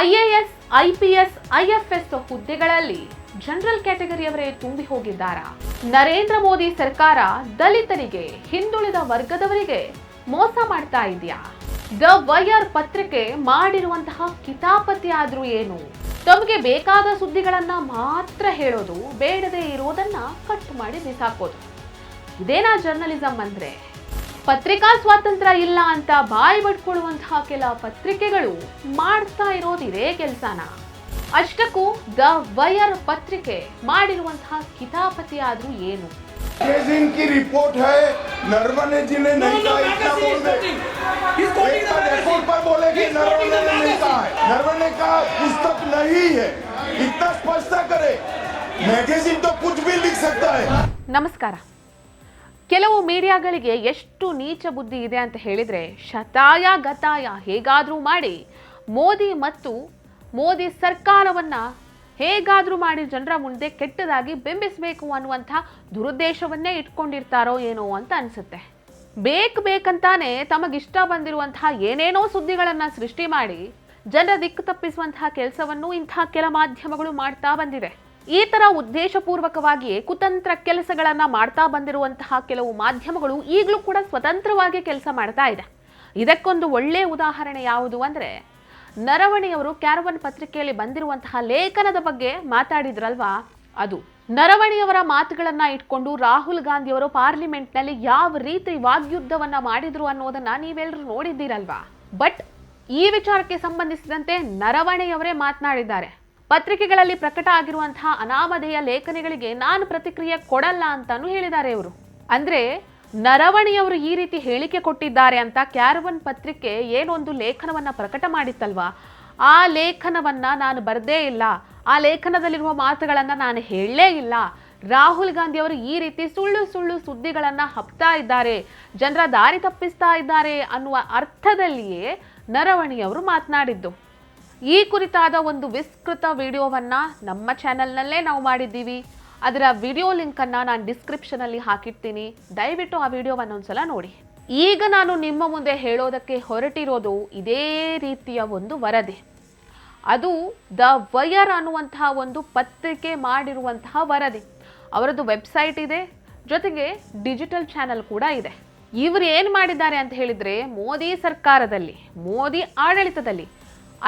IAS, IPS, IFS ಹುದ್ದೆಗಳಲ್ಲಿ general ಕ್ಯಾಟಗರಿಯವರೇ ತುಂಬಿ ಹೋಗಿದ್ದಾರಾ? ನರೇಂದ್ರ ಮೋದಿ ಸರ್ಕಾರ ದಲಿತರಿಗೆ, ಹಿಂದುಳಿದ ವರ್ಗದವರಿಗೆ ಮೋಸ ಮಾಡ್ತಾ ಇದೆಯಾ? ದ ವಯರ್ ಪತ್ರಿಕೆ ಮಾಡಿರುವಂತಹ ಕಿತಾಪತಿ ಆದ್ರೂ ಏನು? ತಮಗೆ ಬೇಕಾದ ಸುದ್ದಿಗಳನ್ನ ಮಾತ್ರ ಹೇಳೋದು, ಬೇಡದೇ ಇರೋದನ್ನ ಕಟ್ ಮಾಡಿ ಬಿಸಾಕೋದು. ಇದೇನಾ ಜರ್ನಲಿಸಂ ಅಂದ್ರೆ? ಪತ್ರಿಕಾ ಸ್ವಾತಂತ್ರ್ಯ ಇಲ್ಲ ಅಂತ ಬಾಯಿ ಬಡ್ಕೊಳ್ಳುವಂತಹ ಕೆಲ ಪತ್ರಿಕೆಗಳು ಮಾಡ್ತಾ ಇರೋದು ಇದೇ ಕೆಲಸನ. ಅಷ್ಟಕ್ಕೂ ದ ವಯರ್ ಪತ್ರಿಕೆ ಮಾಡಿರುವಂತಹ ಕಿತಾಪತಿ ಆದ್ರೂ ಏನು? की रिपोर्ट है, नरवणे जी ने नहीं कहा, इतना बोल दे। रिपोर्ट पर बोले कि नरवणे ने नहीं कहा है, नरवणे का पुस्तक नहीं है, इतना स्पष्टता करे। मैगजीन तो कुछ भी लिख सकता है। ನಮಸ್ಕಾರ. ಕೆಲವು ಮೀಡಿಯಾಗಳಿಗೆ ಎಷ್ಟು ನೀಚ ಬುದ್ಧಿ ಇದೆ ಅಂತ ಹೇಳಿದ್ರೆ, ಶತಾಯ ಗತಾಯ ಹೇಗಾದ್ರೂ ಮಾಡಿ ಮೋದಿ ಮತ್ತು ಮೋದಿ ಸರ್ಕಾರವನ್ನ ಹೇಗಾದ್ರೂ ಮಾಡಿ ಜನರ ಮುಂದೆ ಕೆಟ್ಟದಾಗಿ ಬಿಂಬಿಸಬೇಕು ಅನ್ನುವಂಥ ದುರುದ್ದೇಶವನ್ನೇ ಇಟ್ಕೊಂಡಿರ್ತಾರೋ ಏನೋ ಅಂತ ಅನ್ಸುತ್ತೆ. ಬೇಕಂತಾನೆ ತಮಗಿಷ್ಟ ಬಂದಿರುವಂತಹ ಏನೇನೋ ಸುದ್ದಿಗಳನ್ನ ಸೃಷ್ಟಿ ಮಾಡಿ ಜನರ ದಿಕ್ಕು ತಪ್ಪಿಸುವಂತಹ ಕೆಲಸವನ್ನು ಇಂತಹ ಕೆಲ ಮಾಧ್ಯಮಗಳು ಮಾಡ್ತಾ ಬಂದಿದೆ. ಈ ತರ ಉದ್ದೇಶಪೂರ್ವಕವಾಗಿಯೇ ಕುತಂತ್ರ ಕೆಲಸಗಳನ್ನ ಮಾಡ್ತಾ ಬಂದಿರುವಂತಹ ಕೆಲವು ಮಾಧ್ಯಮಗಳು ಈಗಲೂ ಕೂಡ ಸ್ವತಂತ್ರವಾಗಿ ಕೆಲಸ ಮಾಡ್ತಾ ಇದೆ. ಇದಕ್ಕೊಂದು ಒಳ್ಳೆಯ ಉದಾಹರಣೆ ಯಾವುದು ಅಂದ್ರೆ, ನರವಣೆಯವರು ಕ್ಯಾರವನ್ ಪತ್ರಿಕೆಯಲ್ಲಿ ಬಂದಿರುವಂತಹ ಲೇಖನದ ಬಗ್ಗೆ ಮಾತಾಡಿದ್ರಲ್ವಾ, ಅದು. ನರವಣೆಯವರ ಮಾತುಗಳನ್ನ ಇಟ್ಕೊಂಡು ರಾಹುಲ್ ಗಾಂಧಿಯವರು ಪಾರ್ಲಿಮೆಂಟ್ನಲ್ಲಿ ಯಾವ ರೀತಿ ವಾಗ್ಯುದ್ಧವನ್ನ ಮಾಡಿದ್ರು ಅನ್ನೋದನ್ನ ನೀವೆಲ್ಲರೂ ನೋಡಿದ್ದೀರಲ್ವಾ. ಬಟ್ ಈ ವಿಚಾರಕ್ಕೆ ಸಂಬಂಧಿಸಿದಂತೆ ನರವಣೆಯವರೇ ಮಾತನಾಡಿದ್ದಾರೆ. ಪತ್ರಿಕೆಗಳಲ್ಲಿ ಪ್ರಕಟ ಆಗಿರುವಂತಹ ಅನಾಮಧೇಯ ಲೇಖನಗಳಿಗೆ ನಾನು ಪ್ರತಿಕ್ರಿಯೆ ಕೊಡಲ್ಲ ಅಂತಾನು ಹೇಳಿದ್ದಾರೆ ಇವರು. ಅಂದ್ರೆ ನರವಣೆಯವರು ಈ ರೀತಿ ಹೇಳಿಕೆ ಕೊಟ್ಟಿದ್ದಾರೆ ಅಂತ ಕ್ಯಾರವನ್ ಪತ್ರಿಕೆ ಏನೊಂದು ಲೇಖನವನ್ನ ಪ್ರಕಟ ಮಾಡಿತ್ತಲ್ವಾ, ಆ ಲೇಖನವನ್ನ ನಾನು ಬರ್ದೇ ಇಲ್ಲ, ಆ ಲೇಖನದಲ್ಲಿರುವ ಮಾತುಗಳನ್ನ ನಾನು ಹೇಳಲೇ ಇಲ್ಲ, ರಾಹುಲ್ ಗಾಂಧಿ ಅವರು ಈ ರೀತಿ ಸುಳ್ಳು ಸುದ್ದಿಗಳನ್ನ ಹಬ್ತಾ ಇದ್ದಾರೆ, ಜನರ ದಾರಿ ತಪ್ಪಿಸ್ತಾ ಇದ್ದಾರೆ ಅನ್ನುವ ಅರ್ಥದಲ್ಲಿಯೇ ನರವಣೆಯವರು ಮಾತನಾಡಿದ್ದು. ಈ ಕುರಿತಾದ ಒಂದು ವಿಸ್ತೃತ ವಿಡಿಯೋವನ್ನ ನಮ್ಮ ಚಾನೆಲ್ನಲ್ಲೇ ನಾವು ಮಾಡಿದ್ದೀವಿ. ಅದರ ವಿಡಿಯೋ ಲಿಂಕನ್ನು ನಾನು ಡಿಸ್ಕ್ರಿಪ್ಷನಲ್ಲಿ ಹಾಕಿರ್ತೀನಿ, ದಯವಿಟ್ಟು ಆ ವಿಡಿಯೋವನ್ನು ಒಂದ್ಸಲ ನೋಡಿ. ಈಗ ನಾನು ನಿಮ್ಮ ಮುಂದೆ ಹೇಳೋದಕ್ಕೆ ಹೊರಟಿರೋದು ಇದೇ ರೀತಿಯ ಒಂದು ವರದಿ. ಅದು ದ ವಯರ್ ಅನ್ನುವಂತಹ ಒಂದು ಪತ್ರಿಕೆ ಮಾಡಿರುವಂತಹ ವರದಿ. ಅವರದ್ದು ವೆಬ್ಸೈಟ್ ಇದೆ, ಜೊತೆಗೆ ಡಿಜಿಟಲ್ ಚಾನೆಲ್ ಕೂಡ ಇದೆ. ಇವರು ಏನು ಮಾಡಿದ್ದಾರೆ ಅಂತ ಹೇಳಿದ್ರೆ, ಮೋದಿ ಸರ್ಕಾರದಲ್ಲಿ, ಮೋದಿ ಆಡಳಿತದಲ್ಲಿ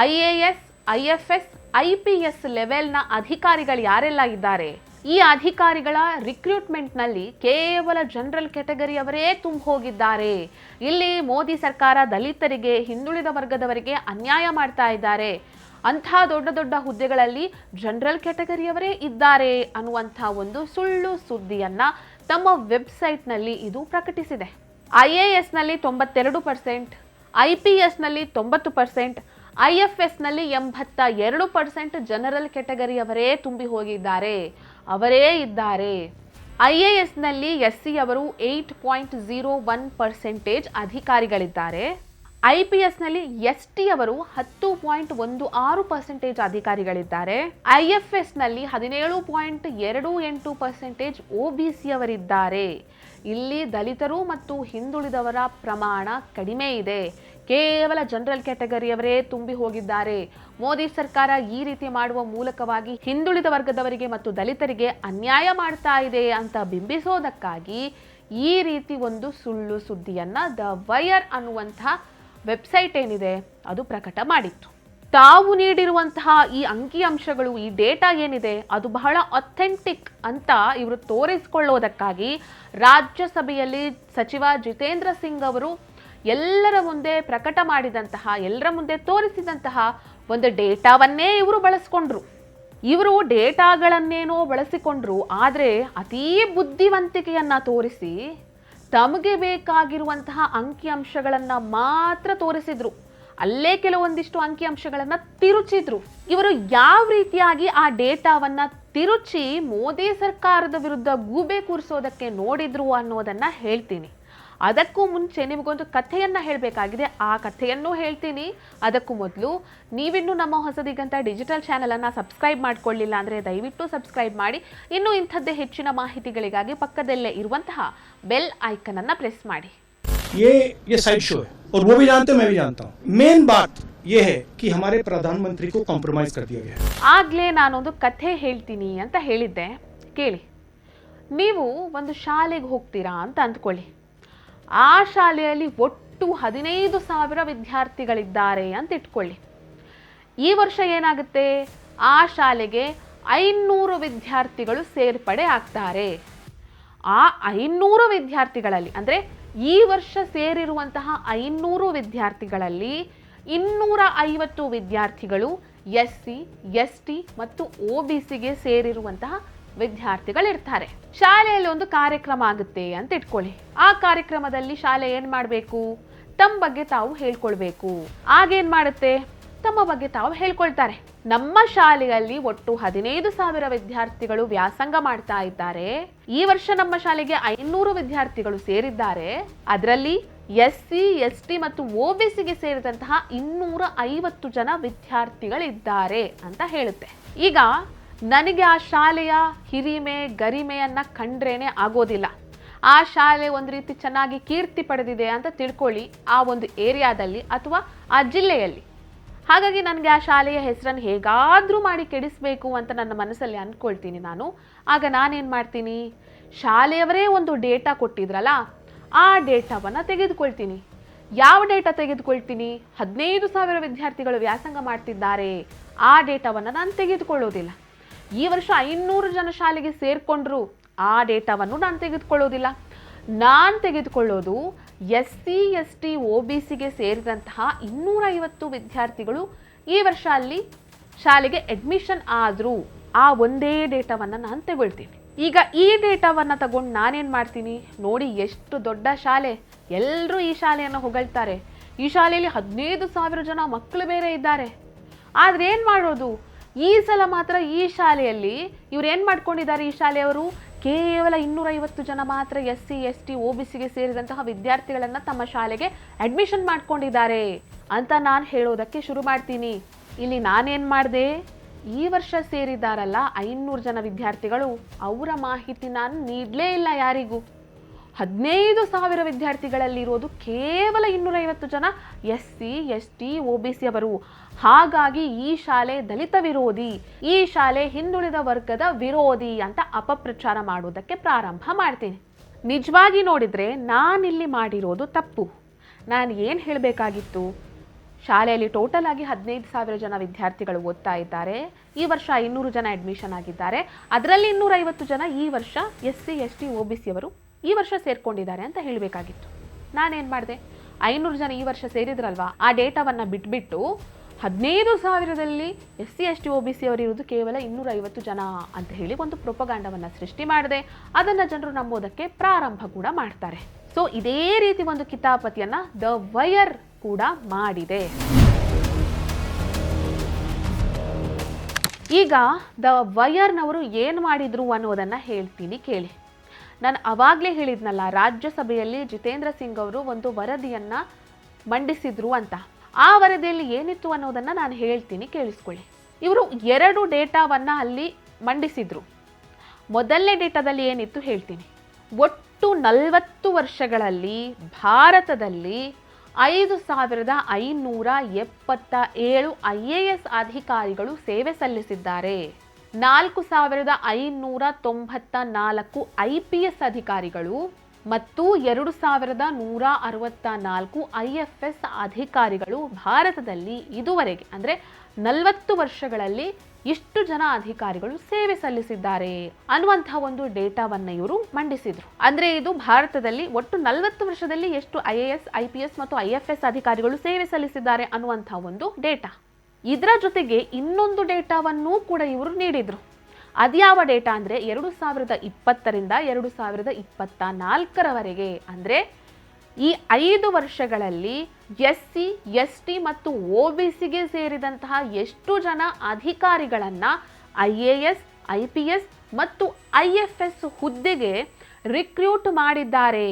IAS, IFS, IPS ಲೆವೆಲ್ನ ಅಧಿಕಾರಿಗಳು ಯಾರೆಲ್ಲ ಇದ್ದಾರೆ, ಈ ಅಧಿಕಾರಿಗಳ ರಿಕ್ರೂಟ್ಮೆಂಟ್ನಲ್ಲಿ ಕೇವಲ ಜನರಲ್ ಕ್ಯಾಟಗರಿಯವರೇ ತುಂಬ ಹೋಗಿದ್ದಾರೆ. ಇಲ್ಲಿ ಮೋದಿ ಸರ್ಕಾರ ದಲಿತರಿಗೆ, ಹಿಂದುಳಿದ ವರ್ಗದವರಿಗೆ ಅನ್ಯಾಯ ಮಾಡ್ತಾ ಇದ್ದಾರೆ, ಅಂಥ ದೊಡ್ಡ ದೊಡ್ಡ ಹುದ್ದೆಗಳಲ್ಲಿ ಜನರಲ್ ಕ್ಯಾಟಗರಿಯವರೇ ಇದ್ದಾರೆ ಅನ್ನುವಂಥ ಒಂದು ಸುಳ್ಳು ಸುದ್ದಿಯನ್ನ ತಮ್ಮ ವೆಬ್ಸೈಟ್ನಲ್ಲಿ ಇದು ಪ್ರಕಟಿಸಿದೆ. IASನಲ್ಲಿ 92%, IPSನಲ್ಲಿ 90%, IFSನಲ್ಲಿ 82% ಜನರಲ್ ಕ್ಯಾಟಗರಿಯವರೇ ತುಂಬಿ ಹೋಗಿದ್ದಾರೆ, ಅವರೇ ಇದ್ದಾರೆ. IASನಲ್ಲಿ SC ಅವರು 8.01% ಅಧಿಕಾರಿಗಳಿದ್ದಾರೆ. IPSನಲ್ಲಿ ST ಅವರು 10.16% ಅಧಿಕಾರಿಗಳಿದ್ದಾರೆ. IFSನಲ್ಲಿ 17.28% OBC ಅವರಿದ್ದಾರೆ. ಇಲ್ಲಿ ದಲಿತರು ಮತ್ತು ಹಿಂದುಳಿದವರ ಪ್ರಮಾಣ ಕಡಿಮೆ ಇದೆ, ಕೇವಲ ಜನರಲ್ ಕ್ಯಾಟಗರಿಯವರೇ ತುಂಬಿ ಹೋಗಿದ್ದಾರೆ. ಮೋದಿ ಸರ್ಕಾರ ಈ ರೀತಿ ಮಾಡುವ ಮೂಲಕವಾಗಿ ಹಿಂದುಳಿದ ವರ್ಗದವರಿಗೆ ಮತ್ತು ದಲಿತರಿಗೆ ಅನ್ಯಾಯ ಮಾಡ್ತಾ ಇದೆ ಅಂತ ಬಿಂಬಿಸೋದಕ್ಕಾಗಿ ಈ ರೀತಿ ಒಂದು ಸುಳ್ಳು ಸುದ್ದಿಯನ್ನ ದ ವಯರ್ ಅನ್ನುವಂತಹ ವೆಬ್ಸೈಟ್ ಏನಿದೆ ಅದು ಪ್ರಕಟ ಮಾಡಿತ್ತು. ತಾವು ನೀಡಿರುವಂತಹ ಈ ಅಂಕಿಅಂಶಗಳು, ಈ ಡೇಟಾ ಏನಿದೆ ಅದು ಬಹಳ ಅಥೆಂಟಿಕ್ ಅಂತ ಇವರು ತೋರಿಸಿಕೊಳ್ಳೋದಕ್ಕಾಗಿ ರಾಜ್ಯಸಭೆಯಲ್ಲಿ ಸಚಿವ ಜಿತೇಂದ್ರ ಸಿಂಗ್ ಅವರು ಎಲ್ಲರ ಮುಂದೆ ಪ್ರಕಟ ಮಾಡಿದಂತಹ, ಎಲ್ಲರ ಮುಂದೆ ತೋರಿಸಿದಂತಹ ಒಂದು ಡೇಟಾವನ್ನೇ ಇವರು ಬಳಸ್ಕೊಂಡ್ರು. ಇವರು ಡೇಟಾಗಳನ್ನೇನೋ ಬಳಸಿಕೊಂಡ್ರು, ಆದರೆ ಅತೀ ಬುದ್ಧಿವಂತಿಕೆಯನ್ನ ತೋರಿಸಿ ತಮಗೆ ಬೇಕಾಗಿರುವಂತಹ ಅಂಕಿಅಂಶಗಳನ್ನ ಮಾತ್ರ ತೋರಿಸಿದ್ರು. ಅಲ್ಲೇ ಕೆಲವೊಂದಿಷ್ಟು ಅಂಕಿಅಂಶಗಳನ್ನ ತಿರುಚಿದ್ರು. ಇವರು ಯಾವ ರೀತಿಯಾಗಿ ಆ ಡೇಟಾವನ್ನ ತಿರುಚಿ ಮೋದಿ ಸರ್ಕಾರದ ವಿರುದ್ಧ ಗೂಬೆ ಕೂರಿಸೋದಕ್ಕೆ ನೋಡಿದ್ರು ಅನ್ನೋದನ್ನ ಹೇಳ್ತೀನಿ. ಅದಕ್ಕೂ ಮುಂಚೆ ನಿಮಗೊಂದು ಕಥೆಯನ್ನ ಹೇಳಬೇಕಾಗಿದೆ, ಆ ಕಥೆಯನ್ನು ಹೇಳ್ತೀನಿ. ಅದಕ್ಕೂ ಮೊದಲು ನೀವಿನ್ನೂ ನಮ್ಮ ಹೊಸದಿಗಂತ ಡಿಜಿಟಲ್ ಚಾನೆಲ್ ಅನ್ನ ಸಬ್ಸ್ಕ್ರೈಬ್ ಮಾಡ್ಕೊಳ್ಳಿಲ್ಲ ಅಂದ್ರೆ ದಯವಿಟ್ಟು ಸಬ್ಸ್ಕ್ರೈಬ್ ಮಾಡಿ. ಇನ್ನು ಇಂಥದ್ದೇ ಹೆಚ್ಚಿನ ಮಾಹಿತಿಗಳಿಗಾಗಿ ಪಕ್ಕದಲ್ಲೇ ಇರುವಂತಹ ಬೆಲ್ ಐಕನ್ ಅನ್ನ ಪ್ರೆಸ್ ಮಾಡಿ. ये साइड शो है और वो भी जानते हो, मैं भी जानता हूँ. मेन बात ये है कि हमारे प्रधानमंत्री को कॉम्प्रोमाइज कर दिया गया है। ಆಗ್ಲೇ ನಾನೊಂದು ಕಥೆ ಹೇಳ್ತೀನಿ ಅಂತ ಹೇಳಿದ್ದೆ, ಕೇಳಿ. ನೀವು ಒಂದು ಶಾಲೆಗೆ ಹೋಗ್ತೀರಾ ಅಂತ ಅಂದ್ಕೊಳ್ಳಿ. ಆ ಶಾಲೆಯಲ್ಲಿ ಒಟ್ಟು 15,000 ವಿದ್ಯಾರ್ಥಿಗಳಿದ್ದಾರೆ ಅಂತ ಇಟ್ಕೊಳ್ಳಿ. ಈ ವರ್ಷ ಏನಾಗುತ್ತೆ, ಆ ಶಾಲೆಗೆ 500 ವಿದ್ಯಾರ್ಥಿಗಳು ಸೇರ್ಪಡೆ ಆಗ್ತಾರೆ. ಆ 500 ವಿದ್ಯಾರ್ಥಿಗಳಲ್ಲಿ ಅಂದರೆ ಈ ವರ್ಷ ಸೇರಿರುವಂತಹ 500 ವಿದ್ಯಾರ್ಥಿಗಳಲ್ಲಿ 250 ವಿದ್ಯಾರ್ಥಿಗಳು SC, ST ಮತ್ತು OBCಗೆ ಸೇರಿರುವಂತಹ ವಿದ್ಯಾರ್ಥಿಗಳಿರ್ತಾರೆ. ಶಾಲೆಯಲ್ಲಿ ಒಂದು ಕಾರ್ಯಕ್ರಮ ಆಗುತ್ತೆ ಅಂತ ಇಟ್ಕೊಳ್ಳಿ. ಆ ಕಾರ್ಯಕ್ರಮದಲ್ಲಿ ಶಾಲೆ ಏನ್ ಮಾಡಬೇಕು, ತಮ್ಮ ಬಗ್ಗೆ ತಾವು ಹೇಳ್ಕೊಳ್ಬೇಕು. ಆಗೇನ್ ಮಾಡುತ್ತೆ, ತಮ್ಮ ಬಗ್ಗೆ ತಾವು ಹೇಳ್ಕೊಳ್ತಾರೆ. ನಮ್ಮ ಶಾಲೆಯಲ್ಲಿ ಒಟ್ಟು 15,000 ವಿದ್ಯಾರ್ಥಿಗಳು ವ್ಯಾಸಂಗ ಮಾಡ್ತಾ ಇದ್ದಾರೆ. ಈ ವರ್ಷ ನಮ್ಮ ಶಾಲೆಗೆ 500 ವಿದ್ಯಾರ್ಥಿಗಳು ಸೇರಿದ್ದಾರೆ. ಅದರಲ್ಲಿ SC, ST ಮತ್ತು OBCಗೆ ಸೇರಿದಂತಹ 250 ಜನ ವಿದ್ಯಾರ್ಥಿಗಳಿದ್ದಾರೆ ಅಂತ ಹೇಳುತ್ತೆ. ಈಗ ನನಗೆ ಆ ಶಾಲೆಯ ಹಿರಿಮೆ ಗರಿಮೆಯನ್ನ ಕಂಡ್ರೇನೆ ಆಗೋದಿಲ್ಲ. ಆ ಶಾಲೆ ಒಂದು ರೀತಿ ಚೆನ್ನಾಗಿ ಕೀರ್ತಿ ಪಡೆದಿದೆ ಅಂತ ತಿಳ್ಕೊಳ್ಳಿ ಆ ಒಂದು ಏರಿಯಾದಲ್ಲಿ ಅಥವಾ ಆ ಜಿಲ್ಲೆಯಲ್ಲಿ. ಹಾಗಾಗಿ ನನಗೆ ಆ ಶಾಲೆಯ ಹೆಸರನ್ನು ಹೇಗಾದರೂ ಮಾಡಿ ಕೆಡಿಸಬೇಕು ಅಂತ ನನ್ನ ಮನಸ್ಸಲ್ಲಿ ಅಂದ್ಕೊಳ್ತೀನಿ ನಾನು. ಆಗ ನಾನೇನು ಮಾಡ್ತೀನಿ, ಶಾಲೆಯವರೇ ಒಂದು ಡೇಟಾ ಕೊಟ್ಟಿದ್ರಲ್ಲ, ಆ ಡೇಟಾವನ್ನು ತೆಗೆದುಕೊಳ್ತೀನಿ. ಯಾವ ಡೇಟಾ ತೆಗೆದುಕೊಳ್ತೀನಿ, 15,000 ವಿದ್ಯಾರ್ಥಿಗಳು ವ್ಯಾಸಂಗ ಮಾಡ್ತಿದ್ದಾರೆ, ಆ ಡೇಟಾವನ್ನು ನಾನು ತೆಗೆದುಕೊಳ್ಳೋದಿಲ್ಲ. ಈ ವರ್ಷ 500 ಜನ ಶಾಲೆಗೆ ಸೇರ್ಕೊಂಡ್ರು, ಆ ಡೇಟಾವನ್ನು ನಾನು ತೆಗೆದುಕೊಳ್ಳೋದಿಲ್ಲ. ನಾನು ತೆಗೆದುಕೊಳ್ಳೋದು SC, ST, OBCಗೆ ಸೇರಿದಂತಹ 250 ವಿದ್ಯಾರ್ಥಿಗಳು ಈ ವರ್ಷ ಅಲ್ಲಿ ಶಾಲೆಗೆ ಅಡ್ಮಿಷನ್ ಆದರೂ ಆ ಒಂದೇ ಡೇಟಾವನ್ನು ನಾನು ತಗೊಳ್ತೀನಿ. ಈಗ ಈ ಡೇಟಾವನ್ನು ತಗೊಂಡು ನಾನೇನು ಮಾಡ್ತೀನಿ, ನೋಡಿ ಎಷ್ಟು ದೊಡ್ಡ ಶಾಲೆ, ಎಲ್ಲರೂ ಈ ಶಾಲೆಯನ್ನು ಹೊಗಳ್ತಾರೆ, ಈ ಶಾಲೆಯಲ್ಲಿ 15,000 ಜನ ಮಕ್ಕಳು ಬೇರೆ ಇದ್ದಾರೆ. ಆದರೆ ಏನು ಮಾಡೋದು, ಈ ಸಲ ಮಾತ್ರ ಈ ಶಾಲೆಯಲ್ಲಿ ಇವ್ರು ಏನು ಮಾಡ್ಕೊಂಡಿದ್ದಾರೆ, ಈ ಶಾಲೆಯವರು ಕೇವಲ 250 ಜನ ಮಾತ್ರ SC, ST, OBCಗೆ ಸೇರಿದಂತಹ ವಿದ್ಯಾರ್ಥಿಗಳನ್ನು ತಮ್ಮ ಶಾಲೆಗೆ ಅಡ್ಮಿಷನ್ ಮಾಡ್ಕೊಂಡಿದ್ದಾರೆ ಅಂತ ನಾನು ಹೇಳೋದಕ್ಕೆ ಶುರು ಮಾಡ್ತೀನಿ. ಇಲ್ಲಿ ನಾನೇನು ಮಾಡಿದೆ, ಈ ವರ್ಷ ಸೇರಿದಾರಲ್ಲ 500 ಜನ ವಿದ್ಯಾರ್ಥಿಗಳು, ಅವರ ಮಾಹಿತಿ ನಾನು ನೀಡಲೇ ಇಲ್ಲ ಯಾರಿಗೂ. 15,000 ವಿದ್ಯಾರ್ಥಿಗಳಲ್ಲಿರೋದು ಕೇವಲ 250 ಜನ SC, ST, OBC ಅವರು. ಹಾಗಾಗಿ ಈ ಶಾಲೆ ದಲಿತ ವಿರೋಧಿ, ಈ ಶಾಲೆ ಹಿಂದುಳಿದ ವರ್ಗದ ವಿರೋಧಿ ಅಂತ ಅಪಪ್ರಚಾರ ಮಾಡೋದಕ್ಕೆ ಪ್ರಾರಂಭ ಮಾಡ್ತೀನಿ. ನಿಜವಾಗಿ ನೋಡಿದರೆ ನಾನಿಲ್ಲಿ ಮಾಡಿರೋದು ತಪ್ಪು. ನಾನು ಏನು ಹೇಳಬೇಕಾಗಿತ್ತು, ಶಾಲೆಯಲ್ಲಿ ಟೋಟಲ್ ಆಗಿ 15,000 ಜನ ವಿದ್ಯಾರ್ಥಿಗಳು ಓದ್ತಾ ಇದ್ದಾರೆ. ಈ ವರ್ಷ 500 ಜನ ಅಡ್ಮಿಷನ್ ಆಗಿದ್ದಾರೆ. ಅದರಲ್ಲಿ 250 ಜನ ಈ ವರ್ಷ SC, ST, OBC ಅವರು ಈ ವರ್ಷ ಸೇರ್ಕೊಂಡಿದ್ದಾರೆ ಅಂತ ಹೇಳಬೇಕಾಗಿತ್ತು. ನಾನೇನು ಮಾಡಿದೆ, 500 ಜನ ಈ ವರ್ಷ ಸೇರಿದ್ರಲ್ವಾ, ಆ ಡೇಟಾವನ್ನು ಬಿಟ್ಬಿಟ್ಟು 15,000ದಲ್ಲಿ SC, ST, OBC ಅವರಿರೋದು ಕೇವಲ 250 ಜನ ಅಂತ ಹೇಳಿ ಒಂದು ಪ್ರೊಪಗಾಂಡವನ್ನು ಸೃಷ್ಟಿ ಮಾಡಿದೆ. ಅದನ್ನು ಜನರು ನಂಬೋದಕ್ಕೆ ಪ್ರಾರಂಭ ಕೂಡ ಮಾಡ್ತಾರೆ. ಸೊ ಇದೇ ರೀತಿ ಒಂದು ಕಿತಾಪತಿಯನ್ನು ದ ವೈರ್ ಕೂಡ ಮಾಡಿದೆ. ಈಗ ದ ವೈರ್ನವರು ಏನು ಮಾಡಿದ್ರು ಅನ್ನೋದನ್ನು ಹೇಳ್ತೀನಿ ಕೇಳಿ. ನಾನು ಅವಾಗಲೇ ಹೇಳಿದ್ನಲ್ಲ, ರಾಜ್ಯಸಭೆಯಲ್ಲಿ ಜಿತೇಂದ್ರ ಸಿಂಗ್ ಅವರು ಒಂದು ವರದಿಯನ್ನು ಮಂಡಿಸಿದ್ರು ಅಂತ. ಆ ವರದಿಯಲ್ಲಿ ಏನಿತ್ತು ಅನ್ನೋದನ್ನು ನಾನು ಹೇಳ್ತೀನಿ, ಕೇಳಿಸ್ಕೊಳ್ಳಿ. ಇವರು 2 ಡೇಟಾವನ್ನು ಅಲ್ಲಿ ಮಂಡಿಸಿದ್ರು. ಮೊದಲನೇ ಡೇಟಾದಲ್ಲಿ ಏನಿತ್ತು ಹೇಳ್ತೀನಿ. ಒಟ್ಟು 40 ವರ್ಷಗಳಲ್ಲಿ ಭಾರತದಲ್ಲಿ 5,577 IAS ಅಧಿಕಾರಿಗಳು ಸೇವೆ ಸಲ್ಲಿಸಿದ್ದಾರೆ. 4,594 IPS ಅಧಿಕಾರಿಗಳು ಮತ್ತು 2,164 IFS ಅಧಿಕಾರಿಗಳು ಭಾರತದಲ್ಲಿ ಇದುವರೆಗೆ ಅಂದರೆ 40 ವರ್ಷಗಳಲ್ಲಿ ಇಷ್ಟು ಜನ ಅಧಿಕಾರಿಗಳು ಸೇವೆ ಸಲ್ಲಿಸಿದ್ದಾರೆ ಅನ್ನುವಂತಹ ಒಂದು ಡೇಟಾವನ್ನು ಇವರು ಮಂಡಿಸಿದ್ರು. ಅಂದ್ರೆ ಇದು ಭಾರತದಲ್ಲಿ ಒಟ್ಟು 40 ವರ್ಷದಲ್ಲಿ ಎಷ್ಟು IAS, IPS ಮತ್ತು IFS ಅಧಿಕಾರಿಗಳು ಸೇವೆ ಸಲ್ಲಿಸಿದ್ದಾರೆ ಅನ್ನುವಂತಹ ಒಂದು ಡೇಟಾ. ಇದರ ಜೊತೆಗೆ ಇನ್ನೊಂದು ಡೇಟಾವನ್ನು ಕೂಡ ಇವರು ನೀಡಿದ್ರು. ಅದ್ಯಾವ ಡೇಟಾ ಅಂದರೆ 2020ರಿಂದ 2024ರವರೆಗೆ ಅಂದರೆ ಈ 5 ವರ್ಷಗಳಲ್ಲಿ SC, ST ಮತ್ತು OBCಗೆ ಸೇರಿದಂತಹ ಎಷ್ಟು ಜನ ಅಧಿಕಾರಿಗಳನ್ನು IAS, IPS ಮತ್ತು IFS ಹುದ್ದೆಗೆ ರಿಕ್ರೂಟ್ ಮಾಡಿದ್ದಾರೆ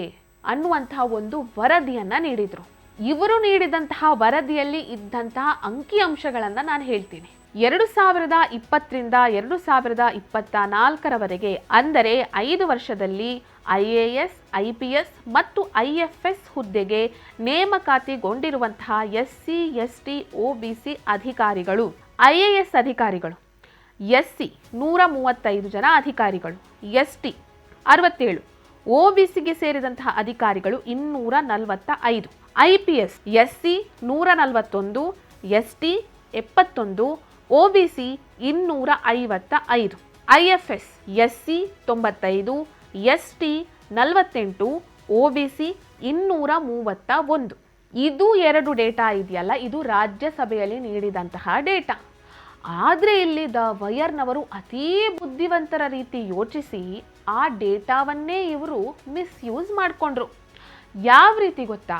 ಅನ್ನುವಂತಹ ಒಂದು ವರದಿಯನ್ನು ನೀಡಿದರು. ಇವರು ನೀಡಿದಂತಹ ವರದಿಯಲ್ಲಿ ಇದ್ದಂತಹ ಅಂಕಿಅಂಶಗಳನ್ನು ನಾನು ಹೇಳ್ತೀನಿ. 2020ರಿಂದ 2024ರವರೆಗೆ, ಅಂದರೆ 5 ವರ್ಷದಲ್ಲಿ IAS, IPS ಮತ್ತು IFS ಹುದ್ದೆಗೆ ನೇಮಕಾತಿಗೊಂಡಿರುವಂತಹ SC, ST, OBC ಅಧಿಕಾರಿಗಳು, IAS ಅಧಿಕಾರಿಗಳು SC 135 ಜನ ಅಧಿಕಾರಿಗಳು, ST 67, OBCಗೆ ಸೇರಿದಂತಹ ಅಧಿಕಾರಿಗಳು 245, IPS SC 141, ST 71, OBC 255, IFS SC 95, ST 48, OBC 231. ಇದು 2 ಡೇಟಾ ಇದೆಯಲ್ಲ, ಇದು ರಾಜ್ಯಸಭೆಯಲ್ಲಿ ನೀಡಿದಂತಹ ಡೇಟಾ. ಆದರೆ ಇಲ್ಲಿ ದ ವೈಯರ್ನವರು ಅತೀ ಬುದ್ಧಿವಂತರ ರೀತಿ ಯೋಚಿಸಿ ಆ ಡೇಟಾವನ್ನೇ ಇವರು ಮಿಸ್ಯೂಸ್ ಮಾಡಿಕೊಂಡ್ರು. ಯಾವ ರೀತಿ ಗೊತ್ತಾ?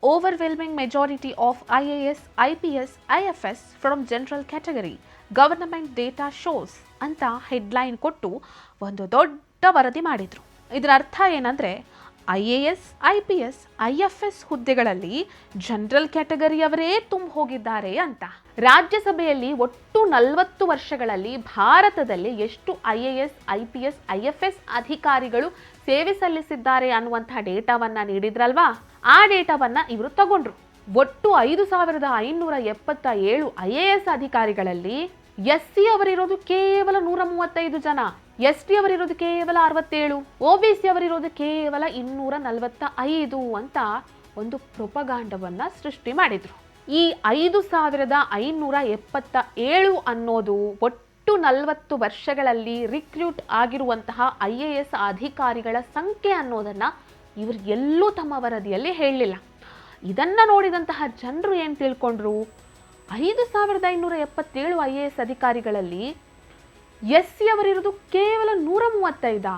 Overwhelming majority of IAS, IPS, IFS from general category government data shows ಅಂತ ಹೆಡ್ಲೈನ್ ಕೊಟ್ಟು ಒಂದು ದೊಡ್ಡ ವರದಿ ಮಾಡಿದ್ರು. ಇದರ ಅರ್ಥ ಏನಂದರೆ, IAS, IPS, IFS ಹುದ್ದೆಗಳಲ್ಲಿ ಜನರಲ್ ಕ್ಯಾಟಗರಿಯವರೇ ಹೋಗಿದ್ದಾರೆ ಅಂತ. ರಾಜ್ಯಸಭೆಯಲ್ಲಿ ಒಟ್ಟು 40 ವರ್ಷಗಳಲ್ಲಿ ಭಾರತದಲ್ಲಿ ಎಷ್ಟು IAS, IPS, IFS ಅಧಿಕಾರಿಗಳು ಸೇವೆ ಸಲ್ಲಿಸಿದ್ದಾರೆ ಅನ್ನುವಂತಹ ಡೇಟಾವನ್ನ ನೀಡಿದ್ರಲ್ವಾ, ಆ ಡೇಟಾವನ್ನ ಇವರು ತಗೊಂಡ್ರು. ಒಟ್ಟು 5577 IAS ಅಧಿಕಾರಿಗಳಲ್ಲಿ SC ಅವರಿರೋದು ಕೇವಲ 135 ಜನ, ST ಅವರಿರೋದು ಕೇವಲ 67, OBC ಅವರಿರೋದು ಕೇವಲ 245 ಅಂತ ಒಂದು ಪ್ರೊಪಗಾಂಡವನ್ನ ಸೃಷ್ಟಿ ಮಾಡಿದ್ರು. ಈ 5577 ಅನ್ನೋದು ಒಟ್ಟು 40 ವರ್ಷಗಳಲ್ಲಿ ರಿಕ್ರೂಟ್ ಆಗಿರುವಂತಹ IAS ಅಧಿಕಾರಿಗಳ ಸಂಖ್ಯೆ ಅನ್ನೋದನ್ನ ಇವರು ಎಲ್ಲೂ ತಮ್ಮ ವರದಿಯಲ್ಲಿ ಹೇಳಲಿಲ್ಲ. ಇದನ್ನ ನೋಡಿದಂತಹ ಜನರು ಏನು ತಿಳ್ಕೊಂಡ್ರು? 5577 IAS ಅಧಿಕಾರಿಗಳಲ್ಲಿ SC ಅವರಿರೋದು ಕೇವಲ 135,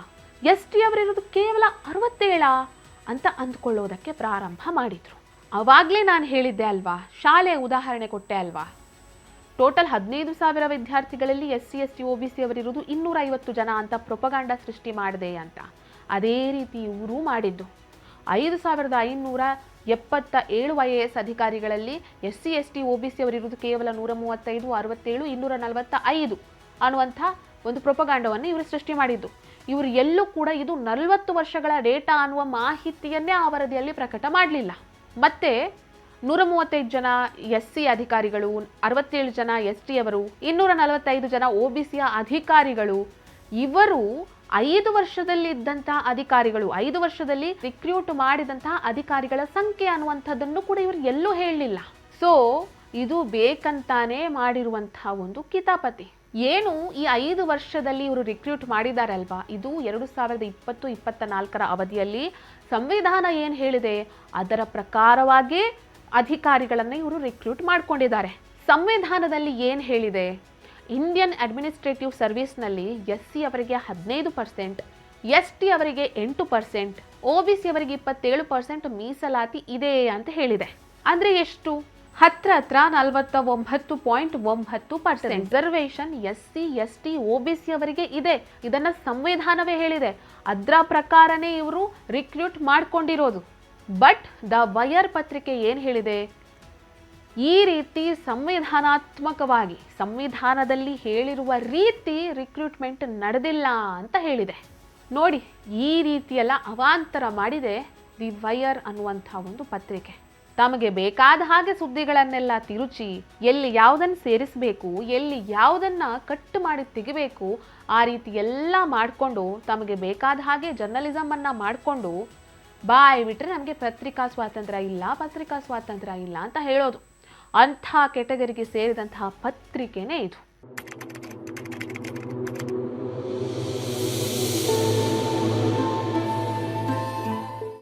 ST ಅವರಿರೋದು ಕೇವಲ 67 ಅಂತ ಅಂದ್ಕೊಳ್ಳೋದಕ್ಕೆ ಪ್ರಾರಂಭ ಮಾಡಿದ್ರು. ಅವಾಗಲೇ ನಾನು ಹೇಳಿದ್ದೆ ಅಲ್ವಾ, ಶಾಲೆ ಉದಾಹರಣೆ ಕೊಟ್ಟೆ ಅಲ್ವಾ, ಟೋಟಲ್ 15,000 ವಿದ್ಯಾರ್ಥಿಗಳಲ್ಲಿ SC, ST, OBC ಅವರಿರೋದು 250 ಜನ ಅಂತ ಪ್ರೊಪಗಾಂಡ ಸೃಷ್ಟಿ ಮಾಡಿದೆ ಅಂತ. ಅದೇ ರೀತಿ ಇವರು ಮಾಡಿದ್ದು. 5577 IAS ಅಧಿಕಾರಿಗಳಲ್ಲಿ SC, ST, OBC ಅವರಿರೋದು ಕೇವಲ 135, 67, 245 ಅನ್ನುವಂಥ ಒಂದು ಪ್ರೊಪಗಾಂಡವನ್ನು ಇವರು ಸೃಷ್ಟಿ ಮಾಡಿದ್ದು. ಇವರು ಎಲ್ಲೂ ಕೂಡ ಇದು 40 ವರ್ಷಗಳ ಡೇಟಾ ಅನ್ನುವ ಮಾಹಿತಿಯನ್ನೇ ಆ ವರದಿಯಲ್ಲಿ ಪ್ರಕಟ ಮಾಡಲಿಲ್ಲ. ಮತ್ತೆ 135 ಜನ SC ಅಧಿಕಾರಿಗಳು, 67 ಜನ ST ಅವರು, 245 ಜನ OBCಯ ಅಧಿಕಾರಿಗಳು, ಇವರು 5 ವರ್ಷದಲ್ಲಿ ಇದ್ದಂತಹ ಅಧಿಕಾರಿಗಳು, 5 ವರ್ಷದಲ್ಲಿ ರಿಕ್ರೂಟ್ ಮಾಡಿದಂತಹ ಅಧಿಕಾರಿಗಳ ಸಂಖ್ಯೆ ಅನ್ನುವಂಥದ್ದನ್ನು ಕೂಡ ಇವರು ಎಲ್ಲೂ ಹೇಳಲಿಲ್ಲ. ಸೊ ಇದು ಬೇಕಂತಾನೆ ಮಾಡಿರುವಂತಹ ಒಂದು ಕಿತಾಪತಿ. ಏನು ಈ 5 ವರ್ಷದಲ್ಲಿ ಇವರು ರಿಕ್ರೂಟ್ ಮಾಡಿದಾರಲ್ವಾ, ಇದು 2020-24 ಅವಧಿಯಲ್ಲಿ ಸಂವಿಧಾನ ಏನು ಹೇಳಿದೆ ಅದರ ಪ್ರಕಾರವಾಗಿ ಅಧಿಕಾರಿಗಳನ್ನು ಇವರು ರಿಕ್ರೂಟ್ ಮಾಡ್ಕೊಂಡಿದ್ದಾರೆ. ಸಂವಿಧಾನದಲ್ಲಿ ಏನು ಹೇಳಿದೆ? ಇಂಡಿಯನ್ ಅಡ್ಮಿನಿಸ್ಟ್ರೇಟಿವ್ ಸರ್ವಿಸ್ನಲ್ಲಿ SC ಅವರಿಗೆ 15%, ST ಅವರಿಗೆ 8%, OBC ಅವರಿಗೆ 27% ಮೀಸಲಾತಿ ಇದೆ ಅಂತ ಹೇಳಿದೆ. ಅಂದರೆ ಎಷ್ಟು? ಹತ್ರ 49.9% ರಿಸರ್ವೇಶನ್ SC, ST, OBC ಅವರಿಗೆ ಇದೆ. ಇದನ್ನ ಸಂವಿಧಾನವೇ ಹೇಳಿದೆ. ಅದರ ಪ್ರಕಾರನೇ ಇವರು ರಿಕ್ರೂಟ್ ಮಾಡ್ಕೊಂಡಿರೋದು. ಬಟ್ ದ ವೈಯರ್ ಪತ್ರಿಕೆ ಏನು ಹೇಳಿದೆ? ಈ ರೀತಿ ಸಂವಿಧಾನಾತ್ಮಕವಾಗಿ ಸಂವಿಧಾನದಲ್ಲಿ ಹೇಳಿರುವ ರೀತಿ ರಿಕ್ರೂಟ್ಮೆಂಟ್ ನಡೆದಿಲ್ಲ ಅಂತ ಹೇಳಿದೆ. ನೋಡಿ, ಈ ರೀತಿಯೆಲ್ಲ ಅವಾಂತರ ಮಾಡಿದೆ ದಿ ವೈಯರ್ ಅನ್ನುವಂಥ ಒಂದು ಪತ್ರಿಕೆ. ತಮಗೆ ಬೇಕಾದ ಹಾಗೆ ಸುದ್ದಿಗಳನ್ನೆಲ್ಲ ತಿರುಚಿ ಎಲ್ಲಿ ಯಾವುದನ್ನು ಸೇರಿಸಬೇಕು, ಎಲ್ಲಿ ಯಾವುದನ್ನು ಕಟ್ ಮಾಡಿ ತೆಗಿಬೇಕು, ಆ ರೀತಿ ಎಲ್ಲ ಮಾಡಿಕೊಂಡು ತಮಗೆ ಬೇಕಾದ ಹಾಗೆ ಜರ್ನಲಿಸಮನ್ನು ಮಾಡಿಕೊಂಡು ಬಾಯ್ ಬಿಟ್ಟರೆ ನಮಗೆ ಪತ್ರಿಕಾ ಸ್ವಾತಂತ್ರ್ಯ ಇಲ್ಲ ಅಂತ ಹೇಳೋದು. ಅಂಥ ಕೆಟಗರಿಗೆ ಸೇರಿದಂತಹ ಪತ್ರಿಕೆನೇ ಇದು.